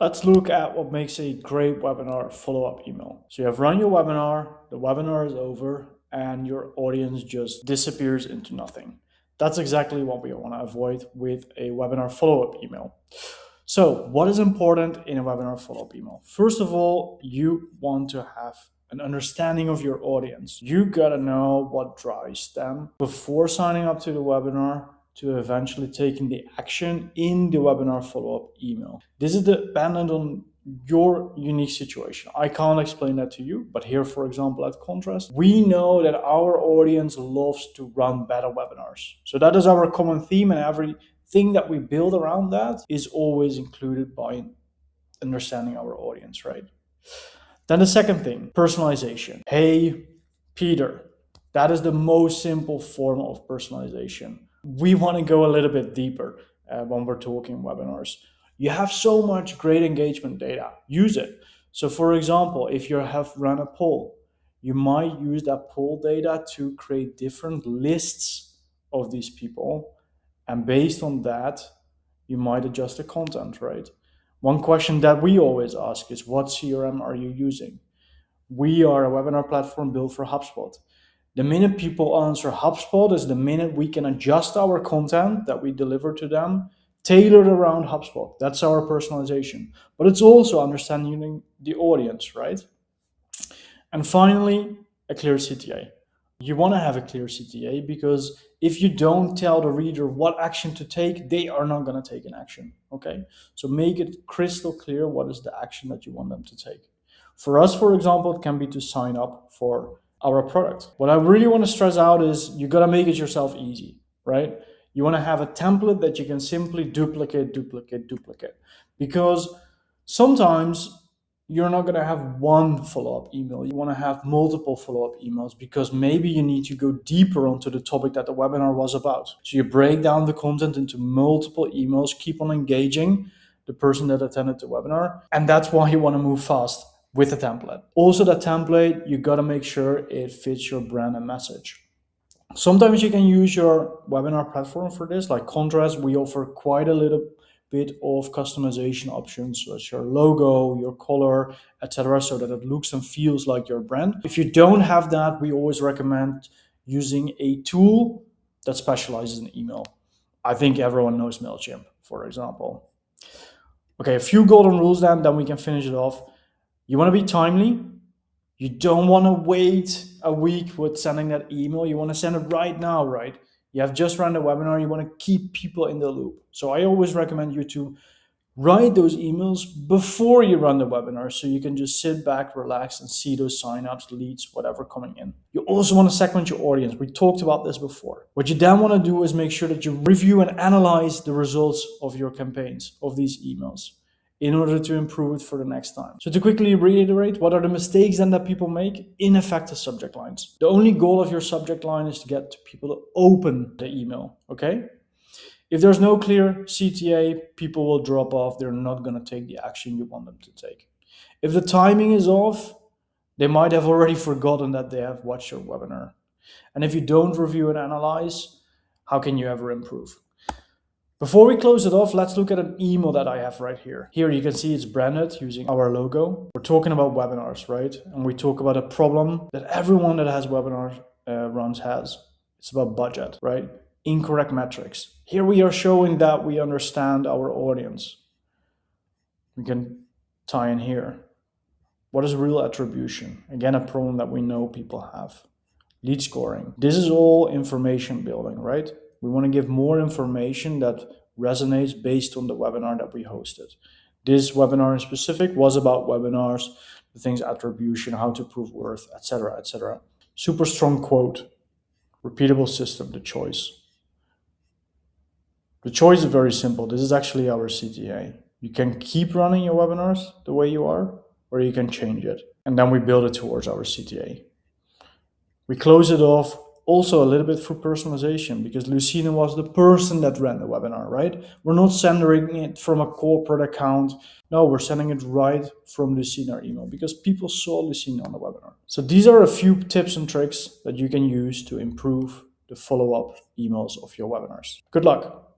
Let's look at what makes a great webinar follow-up email. So you have run your webinar, the webinar is over, and your audience just disappears into nothing. That's exactly what we want to avoid with a webinar follow-up email. So what is important in a webinar follow-up email? First of all, you want to have an understanding of your audience. You gotta know what drives them before signing up to the webinar to eventually taking the action in the webinar follow-up email. This is dependent on your unique situation. I can't explain that to you, but here, for example, at Contrast, we know that our audience loves to run better webinars. So that is our common theme, and everything that we build around that is always included by understanding our audience, right? Then the second thing, personalization. Hey, Peter, that is the most simple form of personalization. We want to go a little bit deeper when we're talking webinars. You have so much great engagement data, use it. So for example, if you have run a poll, you might use that poll data to create different lists of these people. And based on that, you might adjust the content, right? One question that we always ask is, what CRM are you using? We are a webinar platform built for HubSpot. The minute people answer HubSpot is the minute we can adjust our content that we deliver to them, tailored around HubSpot. That's our personalization. But it's also understanding the audience, right? And finally, a clear CTA. You want to have a clear CTA because if you don't tell the reader what action to take, they are not going to take an action, okay? So make it crystal clear what is the action that you want them to take. For us, for example, it can be to sign up for our product. What I really want to stress out is you got to make it yourself easy, right? You want to have a template that you can simply duplicate. Because sometimes you're not going to have one follow-up email. You want to have multiple follow-up emails because maybe you need to go deeper onto the topic that the webinar was about. So you break down the content into multiple emails, keep on engaging the person that attended the webinar. And that's why you want to move fast with a template. Also, that template, you got to make sure it fits your brand and message. Sometimes you can use your webinar platform for this. Like Contrast, we offer quite a little bit of customization options, such as your logo, your color, etc., so that it looks and feels like your brand. If you don't have that, we always recommend using a tool that specializes in email. I think everyone knows MailChimp, for example. Okay, a few golden rules then we can finish it off. You want to be timely. You don't want to wait a week with sending that email. You want to send it right now, right? You have just run the webinar. You want to keep people in the loop. So I always recommend you to write those emails before you run the webinar so you can just sit back, relax, and see those signups, leads, whatever coming in. You also want to segment your audience. We talked about this before. What you then want to do is make sure that you review and analyze the results of your campaigns, of these emails, in order to improve it for the next time. So to quickly reiterate, what are the mistakes then that people make? Ineffective subject lines. The only goal of your subject line is to get people to open the email, okay? If there's no clear CTA, people will drop off. They're not gonna take the action you want them to take. If the timing is off, they might have already forgotten that they have watched your webinar. And if you don't review and analyze, how can you ever improve? Before we close it off, let's look at an email that I have right here. Here you can see it's branded using our logo. We're talking about webinars, right? And we talk about a problem that everyone that has webinars runs has. It's about budget, right? Incorrect metrics. Here we are showing that we understand our audience. We can tie in here. What is real attribution? Again, a problem that we know people have. Lead scoring. This is all information building, right? We want to give more information that resonates based on the webinar that we hosted. This webinar in specific was about webinars, the things attribution, how to prove worth, etc., etc. Super strong quote, repeatable system, the choice. The choice is very simple. This is actually our CTA. You can keep running your webinars the way you are, or you can change it. And then we build it towards our CTA. We close it off also a little bit through personalization, because Lucina was the person that ran the webinar, right? We're not sending it from a corporate account. No, we're sending it right from Lucina email because people saw Lucina on the webinar. So these are a few tips and tricks that you can use to improve the follow-up emails of your webinars. Good luck.